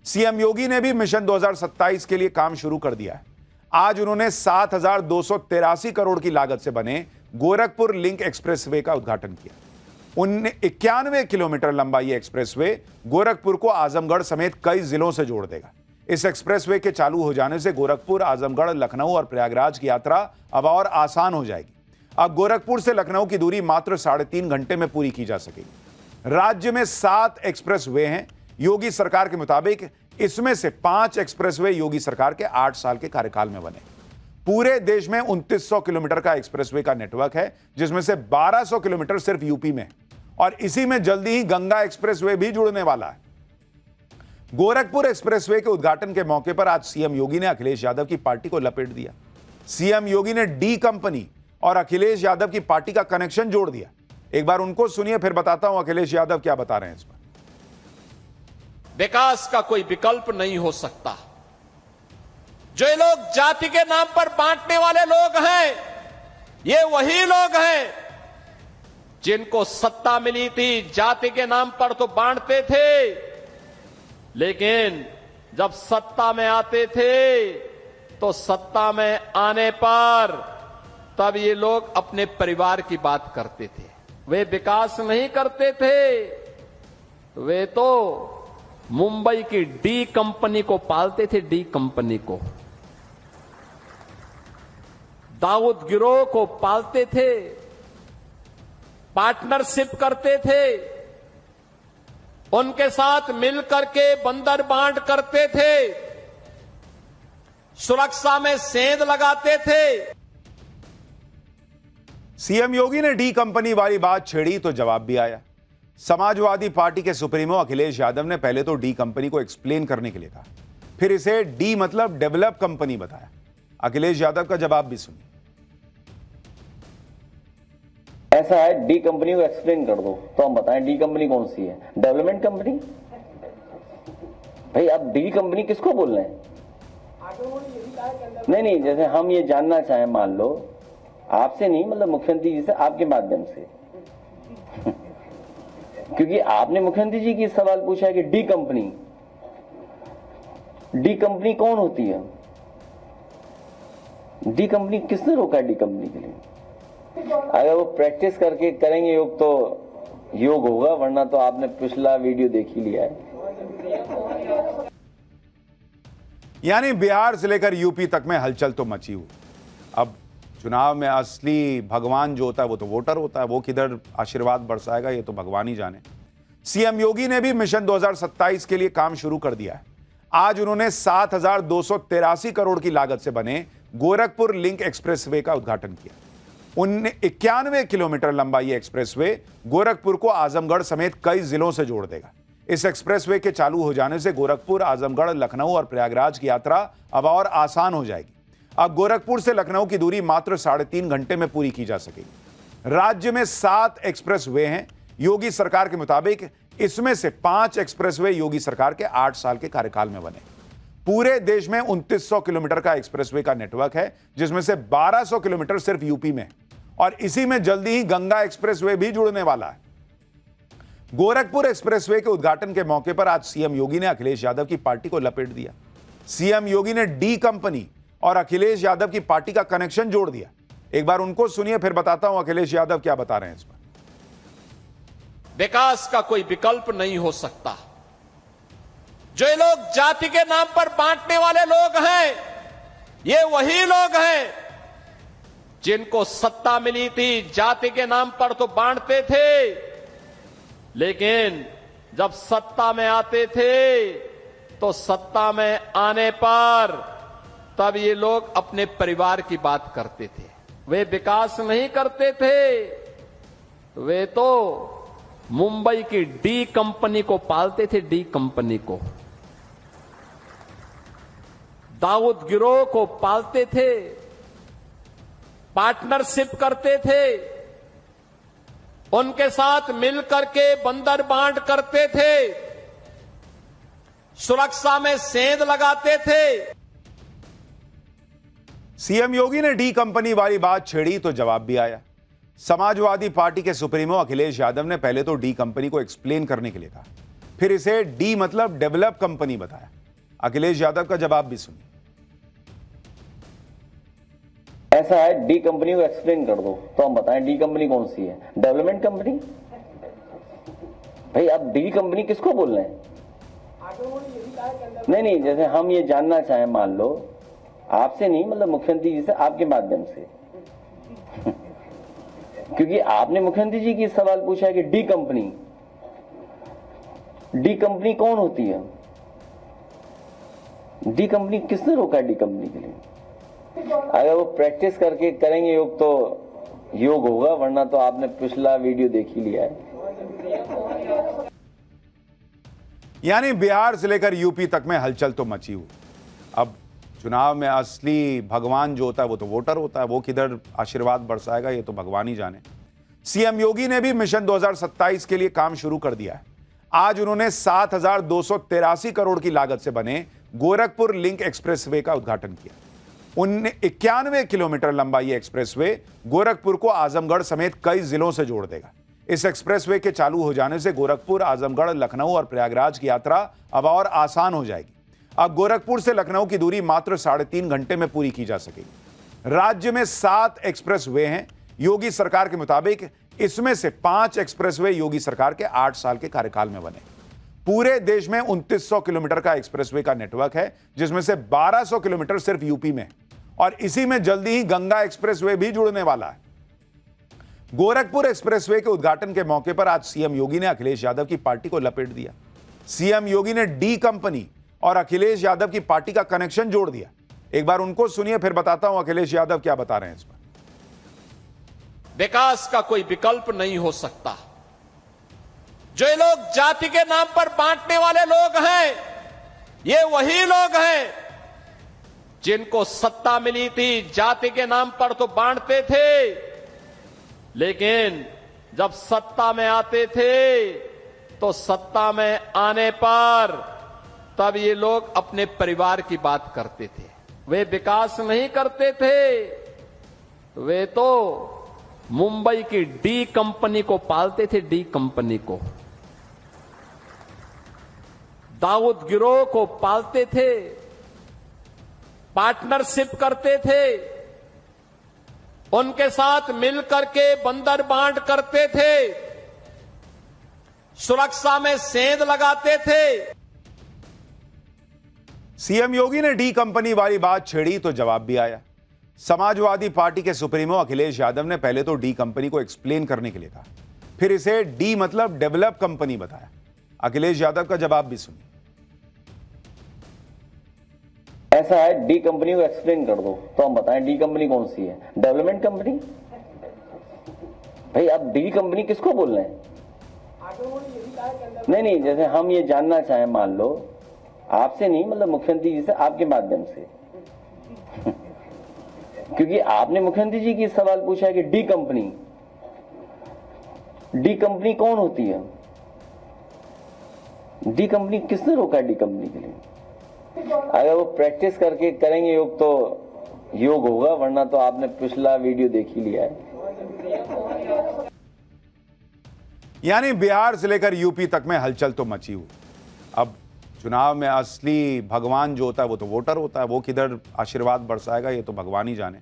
CM योगी ने भी mission 2027 के लिए काम शुरू कर दिया है। आज उन्होंने 7,283 करोड़ की लागत से बने गोरखपुर लिंक एक्सप्रेसवे का उद्घाटन किया। 91 किलोमीटर लंबा यह एक्सप्रेसवे गोरखपुर को आजमगढ़ समेत कई जिलों से जोड़ देगा। इस एक्सप्रेसवे के चालू हो जाने से गोरखपुर, आजमगढ़, लखनऊ और प्रयागराज की यात्रा अब और आसान हो जाएगी। अब गोरखपुर से लखनऊ की दूरी मात्र 3.5 घंटे में पूरी की जा सकेगी। राज्य में 7 एक्सप्रेसवे हैं योगी सरकार के मुताबिक। इसमें से 5 एक्सप्रेसवे योगी सरकार के 8 साल के कार्यकाल में बने। पूरे देश में 2900 किलोमीटर का एक्सप्रेसवे का नेटवर्क है, जिसमें से 1200 किलोमीटर सिर्फ यूपी में, और इसी में जल्दी ही गंगा एक्सप्रेसवे भी जुड़ने वाला है। गोरखपुर एक्सप्रेसवे के उद्घाटन के मौके पर आज सीएम योगी ने अखिलेश यादव की पार्टी को लपेट दिया। सीएम योगी ने डी कंपनी और अखिलेश यादव की पार्टी का कनेक्शन जोड़ दिया। एक बार उनको सुनिए, फिर बताता हूं अखिलेश यादव क्या बता रहे हैं इस पर। विकास का कोई विकल्प नहीं हो सकता। जो ये लोग जाति के नाम पर बांटने वाले लोग हैं, ये वही लोग हैं जिनको सत्ता मिली थी, जाति के नाम पर तो बांटते थे, लेकिन जब सत्ता में आते थे तो सत्ता में आने पर तब ये लोग अपने परिवार की बात करते थे। वे विकास नहीं करते थे, वे तो मुंबई की डी कंपनी को पालते थे। डी कंपनी को, दाऊद गिरोह को पालते थे, पार्टनरशिप करते थे, उनके साथ मिलकर के बंदर बांट करते थे, सुरक्षा में सेंध लगाते थे। सीएम योगी ने डी कंपनी वाली बात छेड़ी तो जवाब भी आया। समाजवादी पार्टी के सुप्रीमो अखिलेश यादव ने पहले तो डी कंपनी को एक्सप्लेन करने के लिए कहा, फिर इसे डी मतलब डेवलप कंपनी बताया। अखिलेश यादव का जवाब भी सुनिए। ऐसा है, डी कंपनी को एक्सप्लेन कर दो तो हम बताएं डी कंपनी कौन सी है? Development company? भाई अब डी कंपनी किसको बोल रहे हैं? नहीं, जैसे हम ये जानना चाहें, मान लो आपसे नहीं, मतलब मुख्यमंत्री जी से, आपके माध्यम से क्योंकि आपने मुख्यमंत्री जी की सवाल पूछा है कि डी कंपनी कौन होती है? डी कंपनी किसने रोका है? डी कंपनी के लिए अगर वो प्रैक्टिस करके करेंगे योग तो योग होगा, वरना तो आपने पिछला वीडियो देख ही लिया है। यानी बिहार से लेकर यूपी तक में हलचल तो मची हुई। अब चुनाव में असली भगवान जो होता है वो तो वोटर होता है, वो किधर आशीर्वाद बरसाएगा ये तो भगवान ही जाने। सीएम योगी ने भी मिशन 2027 के लिए काम शुरू कर दिया है। आज उन्होंने 7,283 करोड़ की लागत से बने गोरखपुर लिंक एक्सप्रेसवे का उद्घाटन किया। 91 किलोमीटर लंबा यह एक्सप्रेसवे गोरखपुर को आजमगढ़ समेत कई जिलों से जोड़ देगा। इस एक्सप्रेसवे के चालू हो जाने से गोरखपुर, आजमगढ़, लखनऊ और प्रयागराज की यात्रा अब और आसान हो जाएगी। अब गोरखपुर से लखनऊ की दूरी मात्र 3.5 घंटे में पूरी की जा सकेगी। राज्य में 7 एक्सप्रेसवे हैं योगी सरकार के मुताबिक। इसमें से 5 एक्सप्रेसवे योगी सरकार के 8 साल के कार्यकाल में बने। पूरे देश में 2900 किलोमीटर का एक्सप्रेसवे का नेटवर्क है, जिसमें से 1200 किलोमीटर सिर्फ यूपी में, और इसी में जल्दी ही गंगा एक्सप्रेसवे भी जुड़ने वाला है। गोरखपुर एक्सप्रेसवे के उद्घाटन के मौके पर आज सीएम योगी ने अखिलेश यादव की पार्टी को लपेट दिया। सीएम योगी ने डी कंपनी और अखिलेश यादव की पार्टी का कनेक्शन जोड़ दिया। एक बार उनको सुनिए, फिर बताता हूं अखिलेश यादव क्या बता रहे हैं इस पर। विकास का कोई विकल्प नहीं हो सकता। जो ये लोग जाति के नाम पर बांटने वाले लोग हैं, ये वही लोग हैं जिनको सत्ता मिली थी, जाति के नाम पर तो बांटते थे, लेकिन जब सत्ता में आते थे तो सत्ता में आने पर तब ये लोग अपने परिवार की बात करते थे। वे विकास नहीं करते थे, वे तो मुंबई की डी कंपनी को पालते थे। डी कंपनी को, दाऊद गिरोह को पालते थे, पार्टनरशिप करते थे, उनके साथ मिलकर के बंदर बांट करते थे, सुरक्षा में सेंध लगाते थे। सीएम योगी ने डी कंपनी वाली बात छेड़ी तो जवाब भी आया। समाजवादी पार्टी के सुप्रीमो अखिलेश यादव ने पहले तो डी कंपनी को एक्सप्लेन करने के लिए कहा, फिर इसे डी मतलब डेवलप कंपनी बताया। अखिलेश यादव का जवाब भी सुनिए। ऐसा है, डी कंपनी को एक्सप्लेन कर दो तो हम बताएं डी कंपनी कौन सी है? Development company? भाई आप डी कंपनी किसको बोल रहे हैं? नहीं, जैसे हम ये जानना चाहें, मान लो आपसे नहीं, मतलब मुख्यमंत्री जी से, आपके माध्यम से क्योंकि आपने मुख्यमंत्री जी की सवाल पूछा है कि डी कंपनी कौन होती है? डी कंपनी किसने रोका है डी कंपनी के लिए? अगर वो प्रैक्टिस करके करेंगे योग तो योग होगा, वरना तो आपने पिछला वीडियो देख ही लिया है। यानी बिहार से लेकर यूपी तक में हलचल तो मची हुई। अब चुनाव में असली भगवान जो होता है वो तो वोटर होता है, वो किधर आशीर्वाद बरसाएगा ये तो भगवान ही जाने। सीएम योगी ने भी मिशन 2027 के लिए काम शुरू कर दिया है। आज उन्होंने 7,283 करोड़ की लागत से बने गोरखपुर लिंक एक्सप्रेसवे का उद्घाटन किया। 91 किलोमीटर लंबा यह एक्सप्रेसवे गोरखपुर को आजमगढ़ समेत कई जिलों से जोड़ देगा। इस एक्सप्रेसवे के चालू हो जाने से गोरखपुर, आजमगढ़, लखनऊ और प्रयागराज की यात्रा अब और आसान हो जाएगी। अब गोरखपुर से लखनऊ की दूरी मात्र 3.5 घंटे में पूरी की जा सकेगी। राज्य में 7 एक्सप्रेसवे हैं योगी सरकार के मुताबिक। इसमें से 5 एक्सप्रेसवे योगी सरकार के 8 साल के कार्यकाल में बने। पूरे देश में 2900 किलोमीटर का एक्सप्रेसवे का नेटवर्क है, जिसमें से 1200 किलोमीटर सिर्फ यूपी में, और इसी में जल्दी ही गंगा एक्सप्रेसवे भी जुड़ने वाला है। गोरखपुर एक्सप्रेसवे के उद्घाटन के मौके पर आज सीएम योगी ने अखिलेश यादव की पार्टी को लपेट दिया। सीएम योगी ने डी कंपनी और अखिलेश यादव की पार्टी का कनेक्शन जोड़ दिया। एक बार उनको सुनिए, फिर बताता हूं अखिलेश यादव क्या बता रहे हैं इस पर। विकास का कोई विकल्प नहीं हो सकता। जो ये लोग जाति के नाम पर बांटने वाले लोग हैं, ये वही लोग हैं जिनको सत्ता मिली थी, जाति के नाम पर तो बांटते थे, लेकिन जब सत्ता में आते थे तो सत्ता में आने पर तब ये लोग अपने परिवार की बात करते थे। वे विकास नहीं करते थे, वे तो मुंबई की डी कंपनी को पालते थे। डी कंपनी को, दाऊद गिरोह को पालते थे, पार्टनरशिप करते थे, उनके साथ मिलकर के बंदर बांट करते थे, सुरक्षा में सेंध लगाते थे। सीएम योगी ने डी कंपनी वाली बात छेड़ी तो जवाब भी आया। समाजवादी पार्टी के सुप्रीमो अखिलेश यादव ने पहले तो डी कंपनी को एक्सप्लेन करने के लिए कहा, फिर इसे डी मतलब डेवलप कंपनी बताया। अखिलेश यादव का जवाब भी सुनिए। ऐसा है, डी कंपनी को एक्सप्लेन कर दो तो हम बताएं डी कंपनी कौन सी है? Development company? भाई आप डी कंपनी किसको बोल रहे हैं? नहीं, जैसे हम ये जानना चाहें, मान लो आपसे नहीं, मतलब मुख्यमंत्री जी से, आपके माध्यम से क्योंकि आपने मुख्यमंत्री जी की सवाल पूछा है कि डी कंपनी कौन होती है? डी कंपनी किसने रोका है डी कंपनी के लिए? अगर वो प्रैक्टिस करके करेंगे योग तो योग होगा, वरना तो आपने पिछला वीडियो देख ही लिया है। यानी बिहार से लेकर यूपी तक में हलचल तो मची हुई। अब चुनाव में असली भगवान जो होता है वो तो वोटर होता है, वो किधर आशीर्वाद बरसाएगा ये तो भगवान ही जाने।